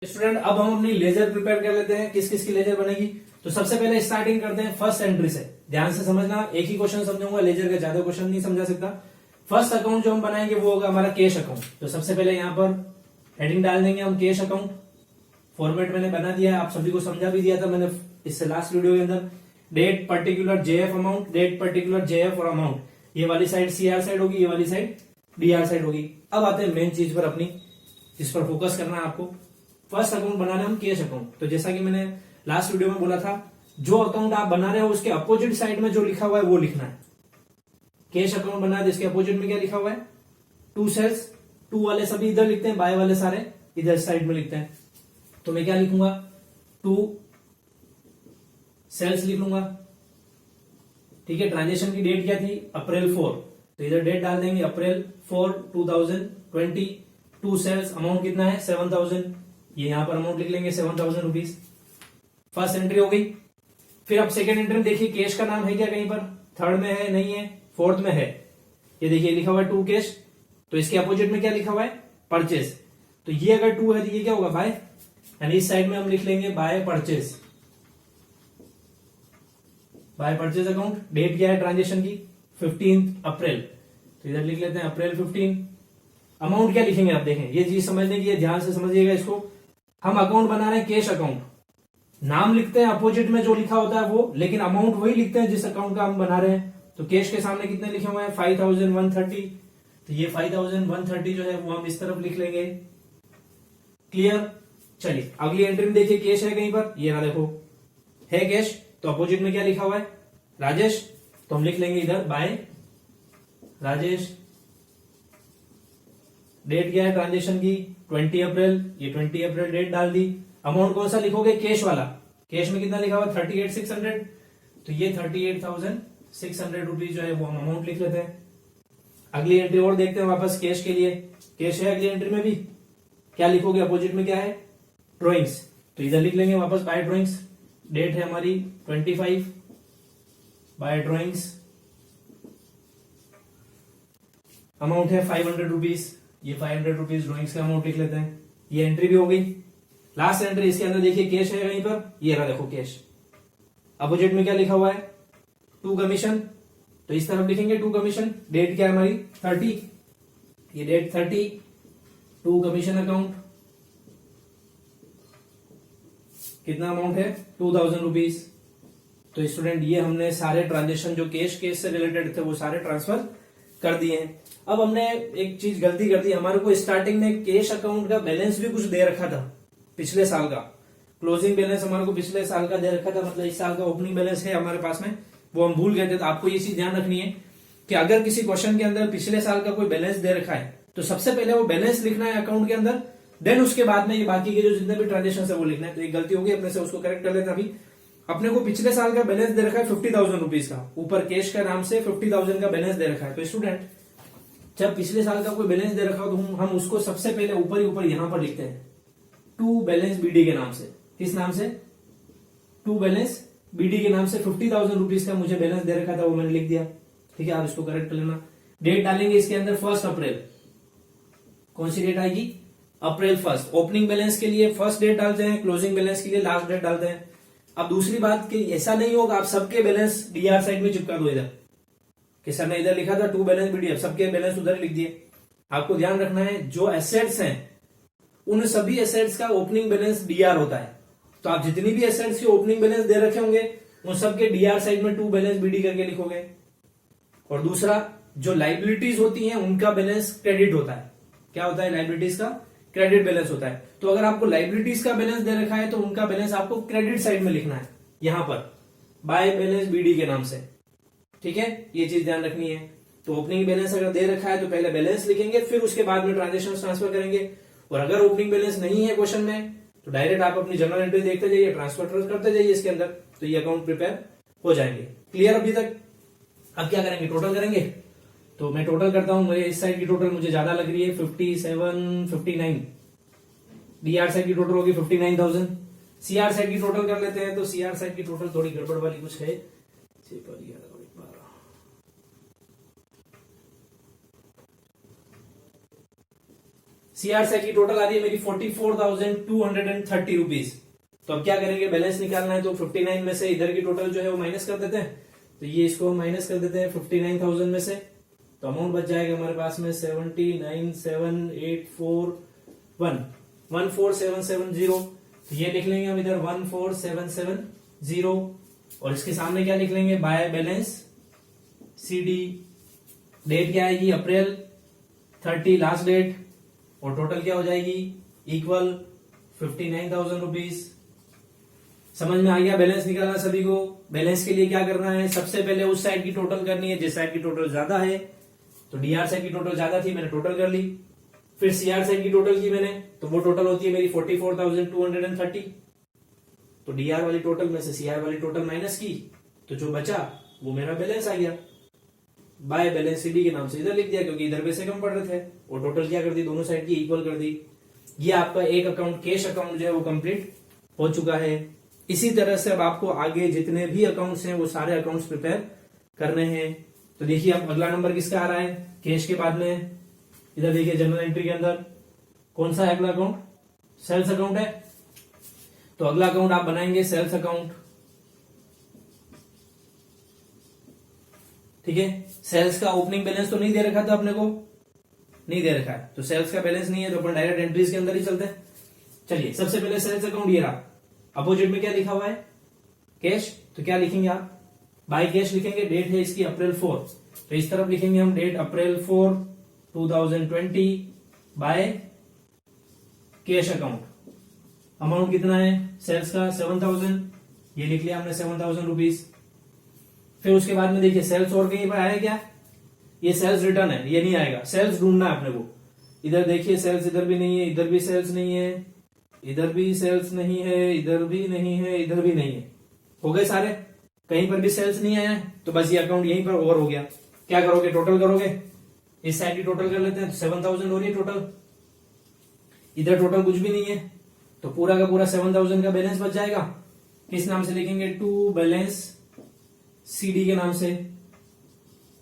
Student अब हम अपनी लेजर प्रिपेयर कर लेते हैं। किस किस की लेजर बनेगी? तो सबसे पहले स्टार्टिंग करते हैं फर्स्ट एंट्री से। ध्यान से समझना, एक ही क्वेश्चन समझाऊंगा, लेजर का ज्यादा क्वेश्चन नहीं समझा सकता। फर्स्ट अकाउंट जो हम बनाएंगे वो होगा हमारा कैश अकाउंट। तो सबसे पहले यहाँ पर हेडिंग डाल देंगे हम कैश अकाउंट। फॉर्मेट मैंने बना दिया है, आप सभी को समझा भी दिया था मैंने इससे लास्ट वीडियो के अंदर। Date particular JF amount, date particular JF और अमाउंट, ये वाली साइड सीआर साइड होगी, ये वाली साइड डीआर साइड होगी। अब आते हैं मेन चीज पर अपनी, जिस पर फोकस करना है आपको। फर्स्ट अकाउंट बनाना हम कैश अकाउंट। तो जैसा कि मैंने लास्ट वीडियो में बोला था, जो अकाउंट आप बना रहे हो उसके अपोजिट साइड में जो लिखा हुआ है वो लिखना है। कैश अकाउंट बना है जिसके अपोजिट में क्या लिखा हुआ है? To sales. टू वाले सभी इधर लिखते हैं, बाय वाले सारे इधर साइड में लिखते हैं। तो मैं क्या लिखूंगा? टू सेल्स लिख लूंगा। ठीक है, ट्रांजेक्शन की डेट क्या थी? अप्रैल 4। तो इधर डेट डाल देंगे अप्रैल 4 2020। टू सेल्स, अमाउंट कितना है? 7000। ये यहां पर अमाउंट लिख लेंगे 7000 रुपीज। फर्स्ट एंट्री हो गई। फिर अब सेकेंड एंट्री में देखिए, कैश का नाम है क्या कहीं पर? थर्ड में है? नहीं है। फोर्थ में है, ये देखिए लिखा हुआ है टू कैश। तो इसके अपोजिट में क्या लिखा हुआ है? परचेज। तो ये अगर टू है तो ये क्या होगा? बाय। यानी इस साइड में हम लिख लेंगे by purchase. By purchase account. Date क्या है ट्रांजेक्शन की? 15 अप्रैल। तो इधर लिख लेते हैं अप्रैल 15। अमाउंट क्या लिखेंगे? आप देखें, ये चीज समझने की है, ध्यान से समझिएगा इसको। हम अकाउंट बना रहे हैं कैश अकाउंट, नाम लिखते हैं अपोजिट में जो लिखा होता है वो, लेकिन अमाउंट वही लिखते हैं जिस अकाउंट का हम बना रहे हैं। तो कैश के सामने कितने लिखे हुए हैं? 5130। तो ये 5130 जो है वो हम इस तरफ लिख लेंगे। क्लियर? चलिए अगली एंट्री में देखिए, कैश है कहीं पर? ये ना देखो, है कैश। तो अपोजिट में क्या लिखा हुआ है? राजेश। तो हम लिख लेंगे इधर बाय राजेश। डेट क्या है ट्रांजेक्शन की? 20 अप्रैल। ये 20 अप्रैल डेट डाल दी। अमाउंट कौन सा लिखोगे? कैश वाला। कैश में कितना लिखा हुआ? 38,600। तो ये 38,600 रुपीज जो है वो हम अमाउंट लिख लेते हैं। अगली एंट्री और देखते हैं वापस कैश के लिए। कैश है अगली एंट्री में भी, क्या लिखोगे? अपोजिट में क्या है? ड्रॉइंग्स। तो इधर लिख लेंगे वापस बाय ड्रॉइंग्स। डेट है हमारी 25 बाय ड्रॉइंग्स। अमाउंट है 500 रुपीज। ये 500 रुपीज ड्रॉइंग्स का अमाउंट लिख लेते हैं। ये एंट्री भी हो गई। लास्ट एंट्री इसके अंदर देखिए, कैश है कहीं पर? ये रहा देखो कैश। अपोजिट में क्या लिखा हुआ है? To commission. तो इस तरफ लिखेंगे टू कमीशन। डेट क्या है हमारी? 30। ये डेट 30, टू कमीशन अकाउंट। कितना अमाउंट है? 2000 रुपीज। तो स्टूडेंट ये हमने सारे ट्रांजेक्शन जो कैश केस से रिलेटेड थे वो सारे ट्रांसफर कर दिए हैं। अब हमने एक चीज गलती कर दी, हमारे को स्टार्टिंग में कैश अकाउंट का बैलेंस भी कुछ दे रखा था पिछले साल का। क्लोजिंग बैलेंस हमारे को पिछले साल का दे रखा था, मतलब इस साल का ओपनिंग बैलेंस है हमारे पास में, वो हम भूल गए थे। तो आपको ये चीज ध्यान रखनी है कि अगर किसी क्वेश्चन के अंदर पिछले साल का कोई बैलेंस दे रखा है तो सबसे पहले वो बैलेंस लिखना है अकाउंट के अंदर, देन उसके बाद में ये बाकी के जो जितने भी ट्रांजेक्शन है वो लिखना है। तो एक गलती होगी अपने से, उसको करेक्ट कर लेते अभी। अपने को पिछले साल का बैलेंस दे रखा है 50,000 रुपीज का, ऊपर कैश का नाम से 50,000 का बैलेंस दे रखा है। तो स्टूडेंट जब पिछले साल का कोई बैलेंस दे रखा हो तो हम उसको सबसे पहले ऊपर ही ऊपर यहां पर लिखते हैं टू बैलेंस बीडी के नाम से। किस नाम से? टू बैलेंस बीडी के नाम से 50,000 रुपीज का मुझे बैलेंस दे रखा था, वो मैंने लिख दिया। ठीक है, आप इसको करेक्ट कर लेना। डेट डालेंगे इसके अंदर 1 अप्रैल। कौन सी डेट आएगी? अप्रैल 1। ओपनिंग बैलेंस के लिए फर्स्ट डेट डालते हैं, क्लोजिंग बैलेंस के लिए लास्ट डेट डालते हैं। अब दूसरी बात कि ऐसा नहीं होगा आप सबके बैलेंस डीआर साइड में चिपका दो इधर, कि सर ने इधर लिखा था टू बैलेंस बीडीएफ, सबके बैलेंस उधर लिख दिए। आपको ध्यान रखना है, जो एसेट्स हैं उन सभी एसेट्स का ओपनिंग बैलेंस डीआर होता है। तो आप जितनी भी एसेट्स के ओपनिंग बैलेंस दे रखे होंगे उन सबके डीआर साइड में टू बैलेंस बीडी करके लिखोगे। और दूसरा, जो लाइबिलिटीज होती हैं उनका बैलेंस क्रेडिट होता है। क्या होता है? लाइबिलिटीज का क्रेडिट बैलेंस होता है। तो अगर आपको लाइबिलिटीज का बैलेंस दे रखा है तो उनका बैलेंस आपको क्रेडिट साइड में लिखना है, यहां पर बाय बैलेंस बीडी के नाम से। ठीक है, ये चीज ध्यान रखनी है। तो ओपनिंग बैलेंस अगर दे रखा है तो पहले बैलेंस लिखेंगे, फिर उसके बाद में ट्रांजेक्शन ट्रांसफर करेंगे। और अगर ओपनिंग बैलेंस नहीं है क्वेश्चन में तो डायरेक्ट आप अपनी जनरल एंट्री देखते जाइए, ट्रांसफर करते जाइए इसके अंदर, तो ये अकाउंट प्रिपेयर हो जाएंगे। क्लियर अभी तक? अब क्या करेंगे? टोटल करेंगे। तो मैं टोटल करता हूं, मेरे इस साइड की टोटल मुझे ज्यादा लग रही है 57, 59। डीआर साइड की टोटल होगी 59,000। सीआर साइड की टोटल कर लेते हैं। तो सीआर साइड की टोटल थोड़ी गड़बड़ वाली कुछ है। सीआरसी की टोटल आ रही है मेरी 44,230 रुपीज। तो अब क्या करेंगे, बैलेंस निकालना है तो 59 में से इधर की टोटल जो है वो माइनस कर देते हैं। तो ये इसको माइनस कर देते हैं 59,000 में से, तो अमाउंट बच जाएगा हमारे पास में 79,781,14770। तो ये लिख लेंगे हम इधर 14770, और इसके सामने क्या लिख लेंगे, बाय बैलेंस CD। डेट क्या आएगी, अप्रैल 30 लास्ट डेट, और टोटल क्या हो जाएगी, इक्वल 59,000 रुपीज। समझ में आ गया बैलेंस निकालना सभी को। बैलेंस के लिए क्या करना है, सबसे पहले उस साइड की टोटल करनी है जिस साइड की टोटल ज्यादा है। तो डीआर साइड की टोटल ज्यादा थी, मैंने टोटल कर ली। फिर सीआर साइड की टोटल की मैंने, तो वो टोटल होती है मेरी 44,230। तो डीआर वाली टोटल में से सीआर वाली टोटल माइनस की, तो जो बचा वो मेरा बैलेंस आ गया। बाय बैलेंस CD के नाम से इधर लिख दिया, क्योंकि इधर पैसे कम पड़ रहे थे, और टोटल क्या कर दी, दोनों साइड की इक्वल कर दी। ये आपका एक अकाउंट, कैश अकाउंट जो है वो कंप्लीट हो चुका है। इसी तरह से अब आपको आगे जितने भी अकाउंट्स हैं वो सारे अकाउंट्स प्रिपेयर करने हैं। तो देखिए अब अगला नंबर किसका आ रहा है, कैश के बाद में इधर देखिए जनरल एंट्री के अंदर कौन सा है अगला अकाउंट, सेल्स अकाउंट है। तो अगला अकाउंट आप बनाएंगे सेल्स अकाउंट, ठीक है। सेल्स का ओपनिंग बैलेंस तो नहीं दे रखा था अपने को, नहीं दे रखा है, तो सेल्स का बैलेंस नहीं है, तो अपन डायरेक्ट एंट्रीज के अंदर ही चलते हैं। चलिए सबसे पहले सेल्स अकाउंट ये रहा। अपोजिट में क्या लिखा हुआ है, कैश। तो क्या लिखेंगे आप, बाय कैश लिखेंगे। डेट है इसकी अप्रैल 4, तो इस तरफ लिखेंगे हम date April 4 2020 by cash account. Amount कितना है सेल्स का 7,000, ये लिख लिया हमने 7,000 रुपीज। फिर उसके बाद में देखिए सेल्स और कहीं पर आया क्या, ये सेल्स रिटर्न है, ये नहीं आएगा। सेल्स ढूंढना है अपने को। इधर देखिए सेल्स इधर भी नहीं है, इधर भी सेल्स नहीं है, इधर भी सेल्स नहीं है, इधर भी नहीं है, इधर भी नहीं है। हो गए सारे, कहीं पर भी सेल्स नहीं आया है, तो बस ये अकाउंट यहीं पर ओवर हो गया। क्या करोगे, टोटल करोगे, इस साइड की टोटल कर लेते हैं। तो 7,000 हो रही है टोटल, इधर टोटल कुछ भी नहीं है, तो पूरा का पूरा 7,000 का बैलेंस बच जाएगा। किस नाम से लिखेंगे, टू बैलेंस CD के नाम से,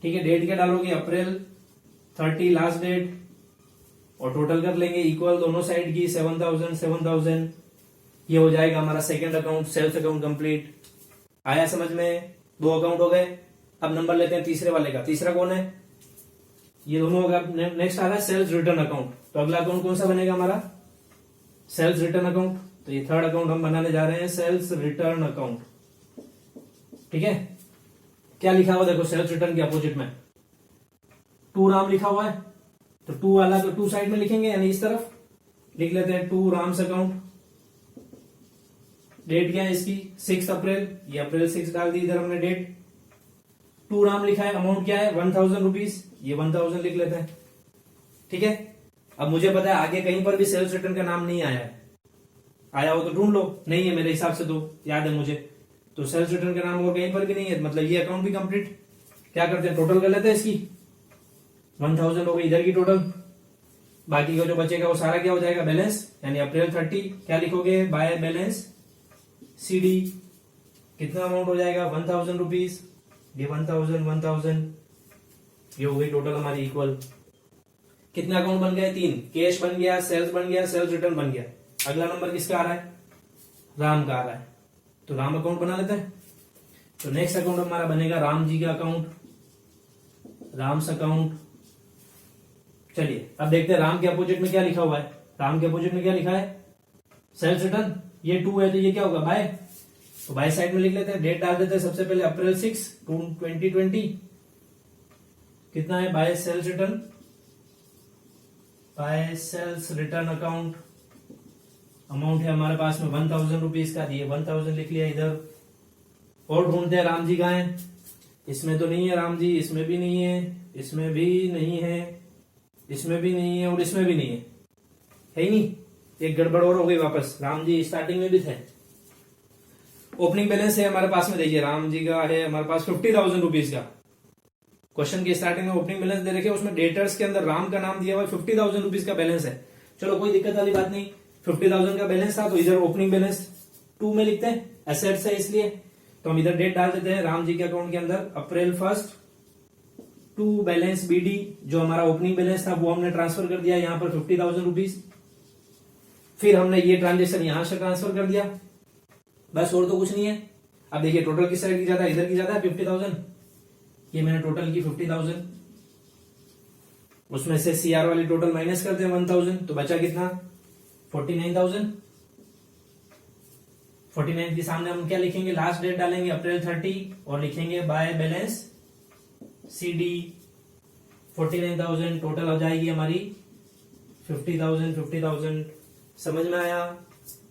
ठीक है। डेट क्या डालोगे, अप्रैल 30 लास्ट डेट, और टोटल कर लेंगे इक्वल दोनों साइड की 7,000 7,000। ये हो जाएगा हमारा second account, sales account complete. आया समझ में, दो अकाउंट हो गए। अब नंबर लेते हैं तीसरे वाले का। तीसरा कौन है, ये दोनों होगा। नेक्स्ट आ रहा है सेल्स रिटर्न अकाउंट। तो अगला अकाउंट कौन सा बनेगा हमारा, सेल्स रिटर्न अकाउंट। तो ये थर्ड अकाउंट हम बनाने जा रहे हैं, सेल्स रिटर्न अकाउंट, ठीक है। क्या लिखा हुआ देखो सेल्स रिटर्न के अपोजिट में, टू राम लिखा हुआ है, तो टू वाला तो टू साइड में लिखेंगे, यानी इस तरफ लिख लेते हैं टू राम्स अकाउंट। डेट क्या है इसकी 6 अप्रैल, ये अप्रैल 6 डाल दी इधर हमने डेट। टू राम लिखा है, अमाउंट क्या है 1,000 रुपीज, ये 1,000 लिख लेते हैं, ठीक है। अब मुझे पता है आगे कहीं पर भी सेल्स रिटर्न का नाम नहीं आया है, आया हो तो ढूंढ लो, नहीं है मेरे हिसाब से तो याद है मुझे। तो सेल्स रिटर्न का नाम और कहीं पर भी नहीं है, मतलब ये अकाउंट भी कंप्लीट। क्या करते हैं, टोटल कर लेते हैं इसकी, 1,000 हो गई इधर की टोटल, बाकी का जो बचेगा वो सारा क्या हो जाएगा, बैलेंस। यानी अप्रैल 30 क्या लिखोगे, बाय बैलेंस CD। कितना अमाउंट हो जाएगा 1,000 रुपीज, ये 1,000 ये हो गई टोटल हमारी इक्वल। कितने अकाउंट बन गए, 3। कैश बन गया, सेल्स बन गया, सेल्स रिटर्न बन गया। अगला नंबर किसका आ रहा है, राम का आ रहा है, तो राम अकाउंट बना लेते हैं। तो नेक्स्ट अकाउंट हमारा बनेगा राम जी का अकाउंट, राम्स अकाउंट। चलिए अब देखते हैं राम के अपोजिट में क्या लिखा हुआ है। राम के अपोजिट में क्या लिखा है, सेल्स रिटर्न। ये 2 है तो ये क्या होगा, बाय। तो बाय साइड में लिख लेते हैं, डेट डाल देते हैं सबसे पहले अप्रैल 6 2020। कितना है, by sales return, by sales return account. Amount है हमारे पास में 1,000 रुपीज का, ये 1,000 लिख लिया इधर। और ढूंढते हैं राम जी कहाँ है, इसमें तो नहीं है राम जी, इसमें भी नहीं है, इसमें भी नहीं है, इसमें भी नहीं है, और इसमें भी नहीं है ही नहीं। एक गड़बड़ और हो गई वापस, राम जी स्टार्टिंग में भी थे। ओपनिंग बैलेंस है हमारे पास में, देखिए राम जी का है हमारे पास 50,000 रुपीज का। क्वेश्चन की स्टार्टिंग में ओपनिंग बैलेंस दे रखे, उसमें डेटर्स के अंदर राम का नाम दिया हुआ है, 50,000 रुपीज का बैलेंस है। चलो कोई दिक्कत वाली बात नहीं, 50,000 का बैलेंस था तो इधर ओपनिंग बैलेंस 2 में लिखते हैं, एसेट्स है इसलिए। तो हम इधर डेट डाल देते हैं राम जी के अकाउंट के अंदर, अप्रैल 1 टू बैलेंस बीडी, जो हमारा ओपनिंग बैलेंस था वो हमने ट्रांसफर कर दिया यहाँ पर 50,000 रुपीज। फिर हमने ये ट्रांजेक्शन यहां से ट्रांसफर कर दिया, बस और तो कुछ नहीं है। अब देखिए टोटल किस साइड की ज्यादा है, इधर की ज्यादा है 50,000। ये मैंने टोटल की 50,000, उसमें से सीआर वाली टोटल माइनस करते हैं 1,000, तो बचा कितना 49,000। 49 के सामने हम क्या लिखेंगे, लास्ट डेट डालेंगे अप्रैल 30 और लिखेंगे बाय बैलेंस सीडी 49,000। टोटल हो जाएगी हमारी 50,000। समझ में आया?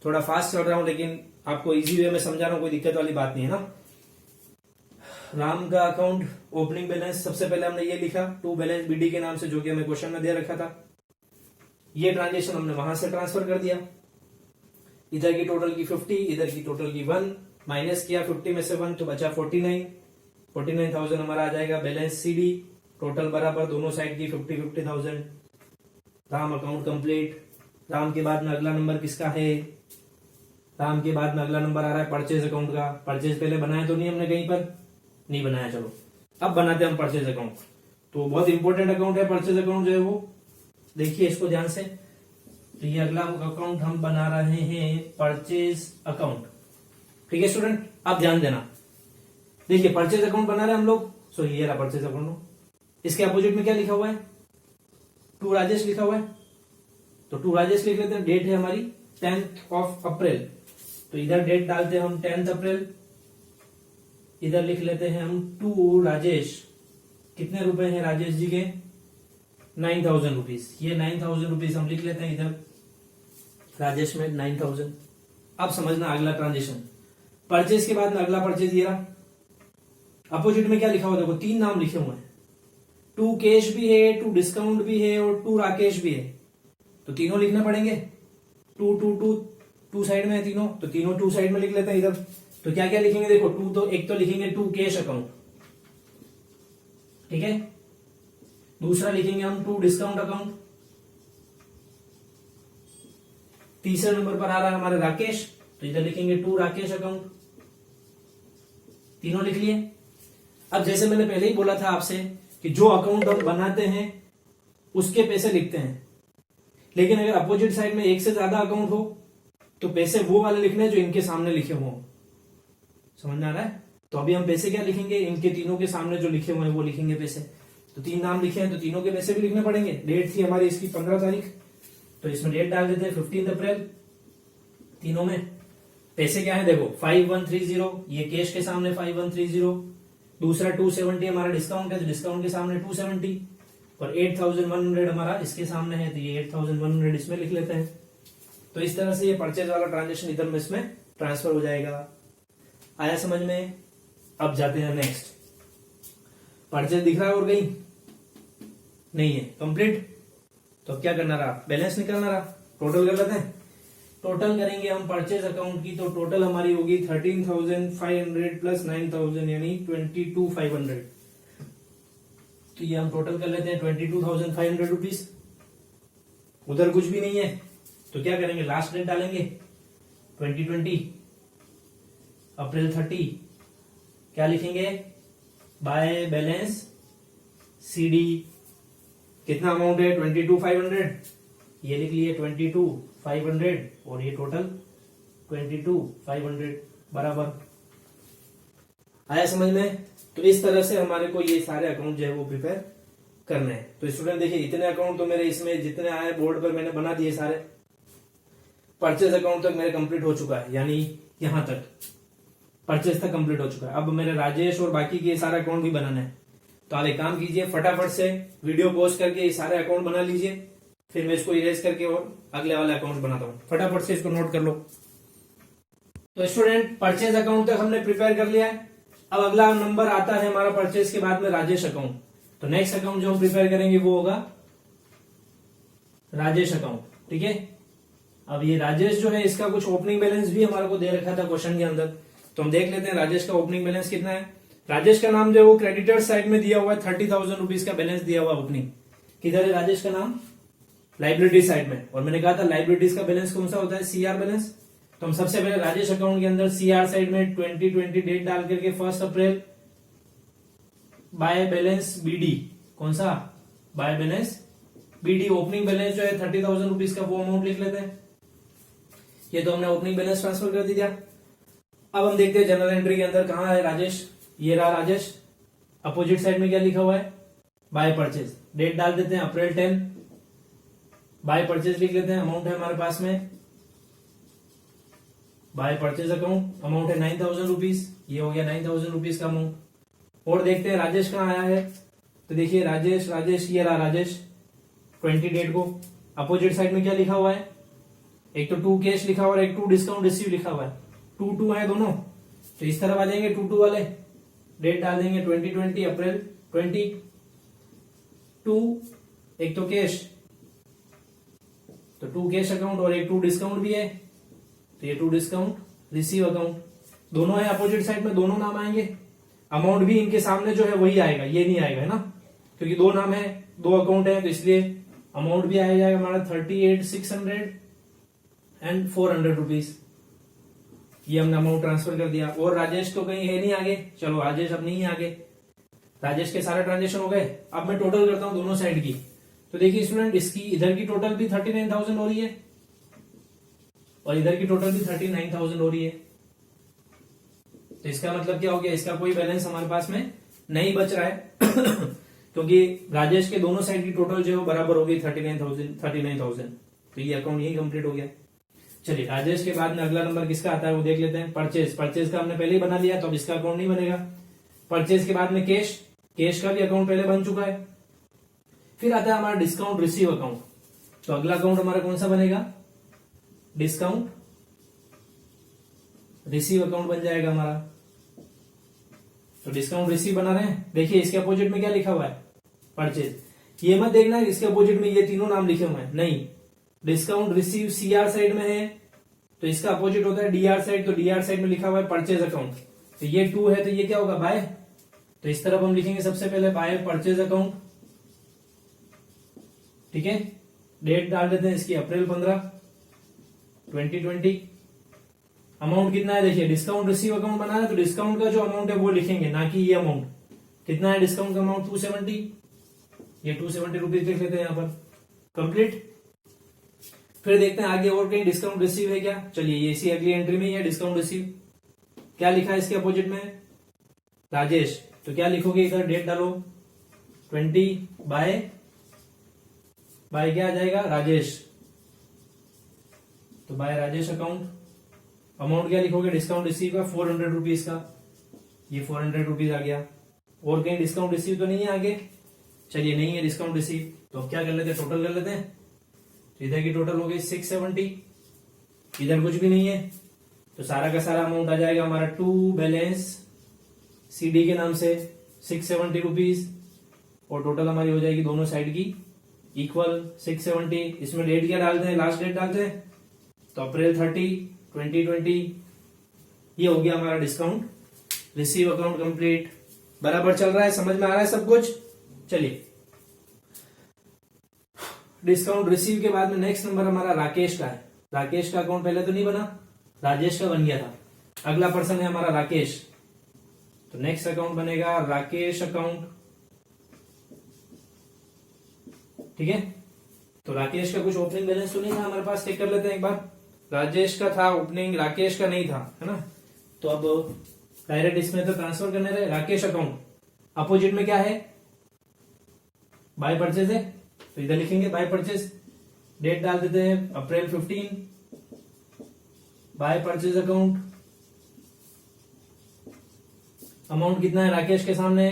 थोड़ा फास्ट चल रहा हूं लेकिन आपको इजी वे में समझा रहा हूं, कोई दिक्कत वाली बात नहीं है ना। राम का अकाउंट ओपनिंग बैलेंस सबसे पहले हमने ये लिखा टू बैलेंस बीडी के नाम से, जो कि हमें क्वेश्चन में दे रखा था। ये ट्रांजेक्शन हमने वहां से ट्रांसफर कर दिया, इधर की टोटल की 50, इधर की टोटल की 1, माइनस किया 50 में से 1 तो बचा 49,000 हमारा आ जाएगा बैलेंस सीडी। टोटल बराबर दोनों साइड की 50,000। Ram account complete. राम के बाद में अगला नंबर किसका है, राम के बाद में अगला नंबर आ रहा है परचेज अकाउंट का। परचेज पहले बनाया तो नहीं हमने, कहीं पर नहीं बनाया, चलो अब बनाते हैं हम परचेज अकाउंट। तो बहुत इंपॉर्टेंट अकाउंट है परचेज अकाउंट जो है वो, देखिए इसको ध्यान से। तो ये अगला अकाउंट हम बना रहे हैं परचेज अकाउंट, ठीक है स्टूडेंट। आप ध्यान देना, देखिए परचेज अकाउंट बना रहे हैं हम लोग। सो ये रहा परचेज अकाउंट, इसके अपोजिट में क्या लिखा हुआ है, टू राजेश लिखा हुआ है। तो टू राजेश लिख लेते हैं, डेट है हमारी 10th ऑफ अप्रैल, तो इधर डेट डालते हैं हम 10th अप्रैल। इधर लिख लेते हैं हम टू राजेश, कितने रुपए हैं राजेश जी के 9,000 रुपीज। ये 9,000 रुपीज हम लिख लेते हैं इधर, राजेश में 9,000। अब समझना अगला ट्रांजेक्शन, परचेज के बाद में अगला परचेज ये रहा। अपोजिट में क्या लिखा हुआ, देखो 3 नाम लिखे हुए हैं, टू कैश भी है, टू डिस्काउंट भी है और टू राकेश भी है। तो तीनों लिखने पड़ेंगे, टू साइड में है तीनों, तो तीनों टू साइड में लिख लेते हैं इधर। तो क्या क्या लिखेंगे, देखो टू तो एक तो लिखेंगे टू कैश अकाउंट, ठीक है। दूसरा लिखेंगे हम टू डिस्काउंट अकाउंट। तीसरे नंबर पर आ रहा है हमारे राकेश, तो इधर लिखेंगे टू राकेश अकाउंट। तीनों लिख लिए। अब जैसे मैंने पहले ही बोला था आपसे कि जो अकाउंट हम बनाते हैं उसके पैसे लिखते हैं, लेकिन अगर अपोजिट साइड में एक से ज्यादा अकाउंट हो तो पैसे वो वाले लिखने हैं जो इनके सामने लिखे हुए हो। समझ आ रहा है? तो अभी हम पैसे क्या लिखेंगे, इनके तीनों के सामने जो लिखे हुए हैं वो लिखेंगे पैसे। तो 3 नाम लिखे हैं तो तीनों के पैसे भी लिखने पड़ेंगे। डेट थी हमारी इसकी 15 तारीख, तो इसमें डेट डाल देते हैं 15 अप्रैल। तीनों में पैसे क्या है, देखो 5130, ये कैश के सामने 5130। दूसरा 270 हमारा डिस्काउंट है, तो डिस्काउंट के सामने 270 और 8,100 हमारा इसके सामने है, तो ये 8,100 इसमें लिख लेते हैं। तो इस तरह से ये परचेज वाला ट्रांजेक्शन इधर में इसमें ट्रांसफर हो जाएगा। आया समझ में? अब जाते हैं नेक्स्ट। परचेज दिख रहा है और कहीं नहीं है, कंप्लीट। तो अब क्या करना रहा, बैलेंस निकालना रहा। टोटल कर लेते हैं, टोटल करेंगे हम परचेज अकाउंट की, तो टोटल हमारी होगी 13,500 प्लस 9,000 यानी 22,500। तो ये हम टोटल कर लेते हैं 22,500 रुपीज। उधर कुछ भी नहीं है तो क्या करेंगे, लास्ट डेट डालेंगे 2020 अप्रैल 30। क्या लिखेंगे, बाय बैलेंस सीडी। कितना अमाउंट है 22,500, ये लिख लिए 22,500 और ये टोटल 22,500 बराबर। आया समझ में? तो इस तरह से हमारे को ये सारे अकाउंट जो है वो प्रिपेयर करने हैं। तो स्टूडेंट देखिए इतने अकाउंट तो मेरे इसमें जितने आए बोर्ड पर मैंने बना दिए सारे। परचेज अकाउंट तक मेरे कंप्लीट हो चुका है, यानी यहां तक परचेज तक कंप्लीट हो चुका है। अब मेरे राजेश और बाकी के सारे अकाउंट भी बनाने हैं। तो आप एक काम कीजिए, फटाफट से वीडियो पॉज करके ये सारे अकाउंट बना लीजिए, फिर मैं इसको इरेज करके और अगले वाले अकाउंट बनाता हूं। फटाफट से इसको नोट कर लो। तो स्टूडेंट परचेज अकाउंट तक हमने प्रिपेयर कर लिया है। अब अगला नंबर आता है हमारा परचेज के बाद में राजेश अकाउंट। तो नेक्स्ट अकाउंट जो हम प्रिपेयर करेंगे वो होगा राजेश अकाउंट, ठीक है। अब ये राजेश जो है इसका कुछ ओपनिंग बैलेंस भी हमारे को दे रखा था क्वेश्चन के अंदर, तो हम देख लेते हैं राजेश का ओपनिंग बैलेंस कितना है। राजेश का नाम जो है वो क्रेडिटर साइड में दिया हुआ है, 30,000 रुपीज का बैलेंस दिया हुआ ओपनिंग। किधर है राजेश का नाम, लाइबिलिटी साइड में। और मैंने कहा था लाइबिलिटीज का बैलेंस कौन सा होता है, सीआर बैलेंस। तो हम सबसे पहले राजेश अकाउंट के अंदर सीआर साइड में 2020 डेट डाल करके 1 अप्रैल बाय बैलेंस बीडी कौन सा, by balance BD. Opening balance जो है 30,000 रुपीज का, वो अमाउंट लिख लेते हैं। ये तो हमने ओपनिंग बैलेंस ट्रांसफर कर दिया। अब हम देखते हैं जनरल एंट्री के अंदर कहाँ है राजेश। ये रहा राजेश। अपोजिट साइड में क्या लिखा हुआ है, बाय परचेज। डेट डाल देते हैं अप्रैल 10, बाय परचेज लिख लेते हैं। अमाउंट है हमारे पास में, बाय परचेज अकाउंट, अमाउंट है 9,000 रुपीज। ये हो गया 9,000 रुपीज का अमाउंट। और देखते हैं राजेश कहाँ आया है, तो देखिए राजेश, राजेश ये रहा राजेश 20 डेट को। अपोजिट साइड में क्या लिखा हुआ है, एक तो 2 कैश लिखा हुआ है, एक 2 डिस्काउंट रिसीव लिखा हुआ है। 2 है दोनों, तो इस तरफ आ जाएंगे 2 वाले। डेट डाल देंगे 2020 अप्रैल 20। 2 एक तो कैश, तो 2 कैश अकाउंट, और एक 2 डिस्काउंट भी है, तो ये 2 डिस्काउंट रिसीव अकाउंट। दोनों है अपोजिट साइड में, दोनों नाम आएंगे। अमाउंट भी इनके सामने जो है वही आएगा, ये नहीं आएगा, है ना, क्योंकि 2 नाम है, 2 अकाउंट है, तो इसलिए अमाउंट भी आ जाएगा हमारा 38,600 एंड 400 रुपीज। ये हमने अमाउंट ट्रांसफर कर दिया। और राजेश तो कहीं है नहीं आगे, चलो राजेश अब नहीं है आगे, राजेश के सारे ट्रांजेक्शन हो गए। अब मैं टोटल करता हूं दोनों साइड की। तो देखिए स्टूडेंट, इसकी इधर की टोटल भी 39,000 हो रही है, और इधर की टोटल भी 39,000 हो रही है। तो इसका मतलब क्या हो गया, इसका कोई बैलेंस हमारे पास में नहीं बच रहा है क्योंकि राजेश के दोनों साइड की टोटल जो है बराबर हो गई 39,000। तो ये अकाउंट यही कंप्लीट हो गया। चलिए राजेश के बाद में अगला नंबर किसका आता है वो देख लेते हैं। परचेज, परचेज का हमने पहले ही बना लिया, तो अब इसका अकाउंट नहीं बनेगा। परचेज के बाद में कैश, कैश का भी अकाउंट पहले बन चुका है। फिर आता है हमारा डिस्काउंट रिसीव अकाउंट। तो अगला अकाउंट हमारा कौन सा बनेगा, डिस्काउंट रिसीव अकाउंट बन जाएगा हमारा। तो डिस्काउंट रिसीव बना रहे हैं। देखिए इसके अपोजिट में क्या लिखा हुआ है, परचेज। ये मत देखना इसके अपोजिट में ये तीनों नाम लिखे हुए हैं, नहीं। डिस्काउंट रिसीव सीआर साइड में है, तो इसका अपोजिट होता है डीआर साइड। तो डीआर साइड में लिखा हुआ है परचेज अकाउंट। तो ये 2 है, तो ये क्या होगा, बाय। तो इस तरफ हम लिखेंगे सबसे पहले बाय परचेज अकाउंट, ठीक है। डेट डाल देते हैं इसकी अप्रैल 15 2020। अमाउंट कितना है, देखिए डिस्काउंट रिसीव अकाउंट बना है, तो डिस्काउंट का जो अमाउंट है वो लिखेंगे, ना कि ये अमाउंट। कितना है डिस्काउंट का अमाउंट, 270। ये 270 रुपीज लिख लेते हैं यहाँ पर, कंप्लीट। फिर देखते हैं आगे और कहीं डिस्काउंट रिसीव है क्या। चलिए ये इसी अगली एंट्री में ही है डिस्काउंट रिसीव। क्या लिखा है इसके अपोजिट में, राजेश। तो क्या लिखोगे इधर, डेट डालो 20 बाय क्या आ जाएगा, राजेश। तो बाय राजेश अकाउंट। अमाउंट क्या लिखोगे, डिस्काउंट रिसीव का 400 रुपीज का, ये 400 रुपीज आ गया। और कहीं डिस्काउंट रिसीव तो नहीं है आगे, चलिए नहीं है डिस्काउंट रिसीव। तो अब क्या कर लेते हैं, टोटल कर लेते हैं। तो इधर की टोटल हो गई 670, इधर कुछ भी नहीं है, तो सारा का सारा अमाउंट आ जाएगा हमारा 2 बैलेंस सीडी के नाम से 670 रुपीज। और टोटल हमारी हो जाएगी दोनों साइड की इक्वल 670। इसमें डेट क्या डालते हैं, लास्ट डेट डालते हैं, तो अप्रैल 30 2020। ये हो गया हमारा डिस्काउंट रिसीव अकाउंट कंप्लीट। बराबर चल रहा है, समझ में आ रहा है सब कुछ। चलिए डिस्काउंट रिसीव के बाद में नेक्स्ट नंबर हमारा राकेश का है। राकेश का अकाउंट पहले तो नहीं बना, राजेश का बन गया था। अगला पर्सन है हमारा राकेश, तो नेक्स्ट अकाउंट बनेगा राकेश अकाउंट, ठीक है। तो राकेश का कुछ ओपनिंग बैलेंस तो नहीं था हमारे पास, चेक कर लेते हैं एक बार। राजेश का था ओपनिंग, राकेश का नहीं था, है ना। तो अब डायरेक्ट इसमें तो ट्रांसफर करने रहे। राकेश अकाउंट अपोजिट में क्या है, बाय परचेज है, तो इधर लिखेंगे बाय परचेज। डेट डाल देते हैं अप्रैल 15 बाय परचेज अकाउंट। अमाउंट कितना है राकेश के सामने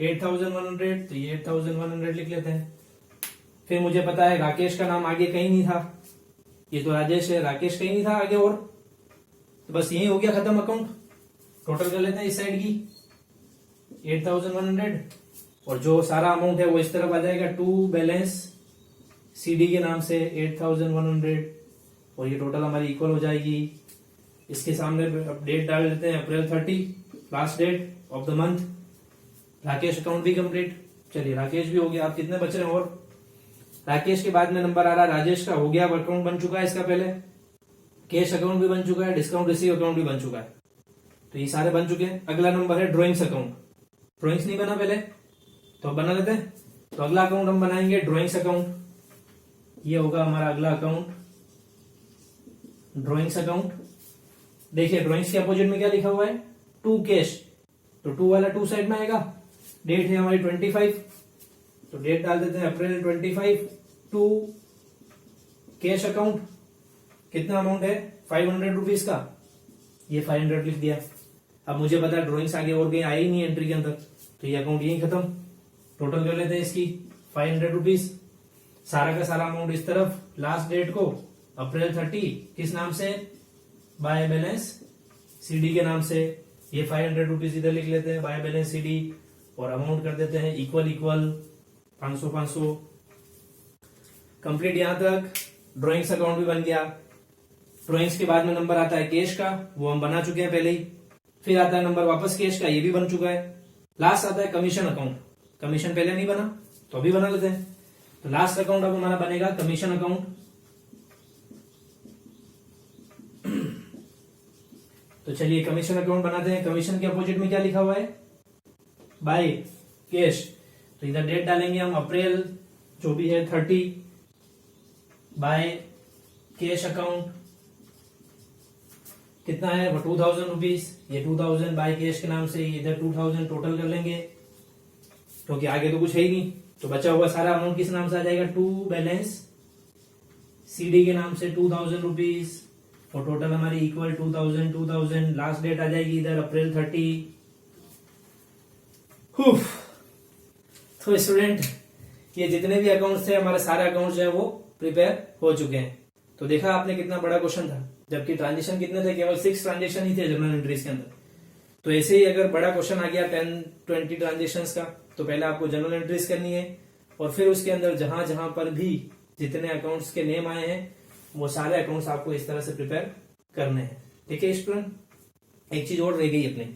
8,100, तो ये 8,100 लिख लेते हैं। फिर मुझे पता है राकेश का नाम आगे कहीं नहीं था, ये तो राजेश है, राकेश कहीं नहीं था आगे, और तो बस यही हो गया खत्म अकाउंट। टोटल कर लेते हैं इस साइड की 8,100, और जो सारा अमाउंट है वो इस तरफ आ जाएगा 2 बैलेंस सीडी के नाम से 8,100, और ये टोटल हमारी इक्वल हो जाएगी। इसके सामने डेट डाल देते हैं April 30 last date of the month. Rakesh account भी कंप्लीट। चलिए राकेश भी हो गया। आप कितने बच रहे हैं, और राकेश के बाद में नंबर आ रहा है राजेश का। हो गया, अकाउंट बन चुका है इसका पहले, कैश अकाउंट भी बन चुका है, डिस्काउंट रिसीव अकाउंट भी बन चुका है, तो ये सारे बन चुके हैं। अगला नंबर है ड्रॉइंग्स अकाउंट। ड्रॉइंग्स नहीं बना पहले, तो बना लेते हैं। तो अगला अकाउंट हम बनाएंगे ड्रॉइंग्स अकाउंट। ये होगा हमारा अगला अकाउंट, ड्रॉइंग्स अकाउंट। देखिए ड्रॉइंग्स के अपोजिट में क्या लिखा हुआ है, टू कैश, तो टू वाला टू साइड में आएगा। डेट है हमारी 25, तो डेट डाल देते हैं अप्रैल 25। टू कैश अकाउंट, कितना अमाउंट है 500 रुपीज का, ये 500 लिख दिया। अब मुझे पता है ड्रॉइंग्स आगे और कहीं आई ही नहीं एंट्री के अंदर, तो ये अकाउंट यही खत्म। टोटल कर लेते हैं इसकी 500 रुपीज, सारा का सारा अमाउंट इस तरफ। लास्ट डेट को अप्रैल 30, किस नाम से, बाय बैलेंस सीडी के नाम से। ये 500 रुपीज इधर लिख लेते हैं बाय बैलेंस सीडी, और अमाउंट कर देते हैं इक्वल इक्वल 500। कंप्लीट यहां तक ड्रॉइंग्स अकाउंट भी बन गया। ड्रॉइंग्स के बाद में नंबर आता है कैश का, वो हम बना चुके हैं पहले ही। फिर आता है नंबर वापस कैश का, ये भी बन चुका है। लास्ट आता है कमीशन अकाउंट, कमीशन पहले नहीं बना तो अभी बना लेते हैं। तो लास्ट अकाउंट अब हमारा बनेगा कमीशन अकाउंट। तो चलिए कमीशन अकाउंट बनाते हैं। कमीशन के अपोजिट में क्या लिखा हुआ है, बाय कैश, तो इधर डेट डालेंगे हम अप्रैल जो भी है 30, बाय कैश अकाउंट कितना है वो 2000 रुपीज। ये 2000 बाय कैश के नाम से, इधर 2000 टोटल कर लेंगे, क्योंकि आगे तो कुछ है ही नहीं। तो बचा हुआ सारा अमाउंट किस नाम से आ जाएगा, टू बैलेंस सीडी के नाम से 2000 रुपीज, और टोटल हमारी इक्वल 2000। लास्ट डेट आ जाएगी इधर अप्रैल 30। तो स्टूडेंट ये जितने भी अकाउंट्स थे हमारे सारे अकाउंट्स जो है वो प्रिपेयर हो चुके हैं। तो देखा आपने कितना बड़ा क्वेश्चन था, जबकि ट्रांजेक्शन कितने थे, केवल 6 ट्रांजेक्शन ही थे जनरल एंट्रीज के अंदर। तो ऐसे ही अगर बड़ा क्वेश्चन आ गया 10-20 ट्रांजेक्शन्स का, तो पहले आपको जनरल एंट्रीज करनी है, और फिर उसके अंदर जहां जहां पर भी जितने अकाउंट्स के नेम आए हैं वो सारे अकाउंट्स आपको इस तरह से प्रिपेयर करने हैं। ठीक है स्टूडेंट, एक चीज और रह गई अपनी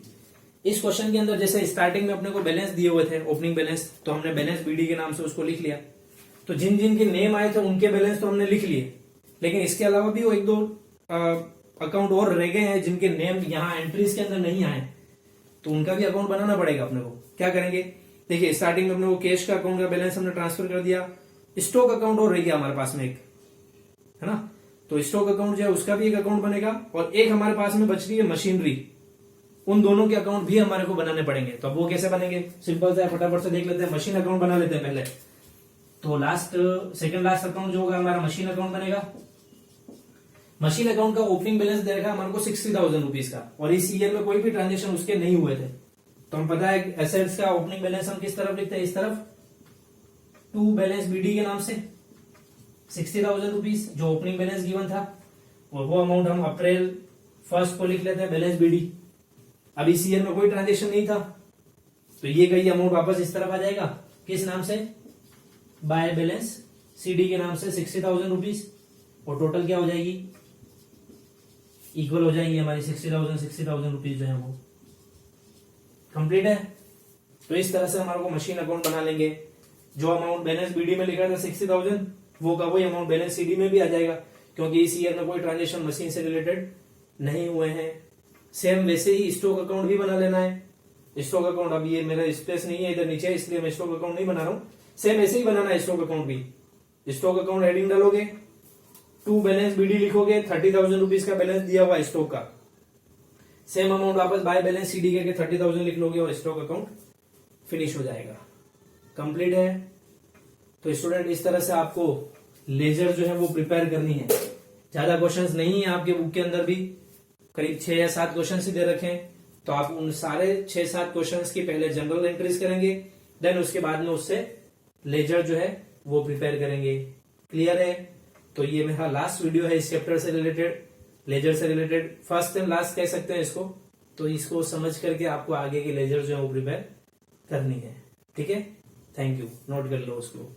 इस क्वेश्चन के अंदर, जैसे स्टार्टिंग में अपने को बैलेंस दिए हुए थे, ओपनिंग बैलेंस, तो हमने बैलेंस बीडी के नाम से उसको लिख लिया। तो जिन जिन के नेम आए थे उनके बैलेंस तो हमने लिख लिए, लेकिन इसके अलावा भी वो 1-2 अकाउंट और रह गए हैं जिनके नेम यहाँ एंट्रीज के अंदर नहीं आए, तो उनका भी अकाउंट बनाना पड़ेगा अपने को। क्या करेंगे, देखिए स्टार्टिंग में अपने को कैश का अकाउंट का बैलेंस हमने ट्रांसफर कर दिया। स्टॉक अकाउंट और रह गया हमारे पास में एक, है ना, तो स्टॉक अकाउंट जो है उसका भी एक अकाउंट बनेगा, और एक हमारे पास में बच रही है मशीनरी, उन दोनों के अकाउंट भी हमारे को बनाने पड़ेंगे। तो अब वो कैसे बनेंगे, सिंपल सा है, फटाफट से देख लेते हैं। मशीन अकाउंट बना लेते हैं पहले। तो सेकंड लास्ट अकाउंट जो होगा हमारा मशीन अकाउंट बनेगा। मशीन अकाउंट का ओपनिंग बैलेंस देगा हमारे को 60,000 रुपीज का, और इस ईयर में कोई भी ट्रांजेक्शन उसके नहीं हुए थे। तो हम पता है एसेट्स का ओपनिंग बैलेंस हम किस तरफ लिखते हैं, इस तरफ, टू बैलेंस बीडी के नाम से 60,000 रुपीज जो ओपनिंग बैलेंस गिवन था, और वो अमाउंट हम अप्रैल 1 को लिख लेते हैं बैलेंस बीडी। अब इस ईयर में कोई ट्रांजेक्शन नहीं था, तो ये कहीं अमाउंट वापस इस तरफ आ जाएगा, किस नाम से, बाय बैलेंस सीडी के नाम से 60,000 रुपीज, और टोटल क्या हो जाएगी, इक्वल हो जाएगी हमारी 60,000 रुपीज जो है वो कंप्लीट है। तो इस तरह से हमारे को मशीन अकाउंट बना लेंगे। जो अमाउंट बैलेंस बीडी में लिखा था 60,000, वो का वही अमाउंट बैलेंस सीडी में भी आ जाएगा, क्योंकि इस ईयर में कोई ट्रांजेक्शन मशीन से रिलेटेड नहीं हुए हैं। सेम वैसे ही स्टॉक अकाउंट भी बना लेना है। स्टॉक अकाउंट, अब ये मेरा स्पेस नहीं है इधर नीचे, इसलिए मैं स्टॉक अकाउंट नहीं बना रहा हूं। सेम ऐसे ही बनाना है स्टॉक अकाउंट भी। स्टॉक अकाउंट हेडिंग डालोगे, टू बैलेंस बीडी लिखोगे, 30,000 रुपीज का बैलेंस दिया हुआ स्टॉक का, सेम अमाउंट वापस बाय बैलेंस सीडी करके 30,000 लिख लोगे, और स्टॉक अकाउंट फिनिश हो जाएगा, कंप्लीट है। तो स्टूडेंट इस तरह से आपको लेजर जो है वो प्रिपेयर करनी है। ज्यादा क्वेश्चंस नहीं है आपके बुक के अंदर भी, करीब 6 या 7 क्वेश्चन ही दे रखे हैं। तो आप उन सारे 6-7 क्वेश्चंस की पहले जनरल एंट्रीज करेंगे, देन उसके बाद में उससे लेजर जो है वो प्रिपेयर करेंगे। क्लियर है? तो ये मेरा लास्ट वीडियो है इस चैप्टर से रिलेटेड, लेजर से रिलेटेड, फर्स्ट एंड लास्ट कह सकते हैं इसको। तो इसको समझ करके आपको आगे की लेजर जो है वो प्रिपेयर करनी है। ठीक है, थैंक यू, नोट कर लो उसको।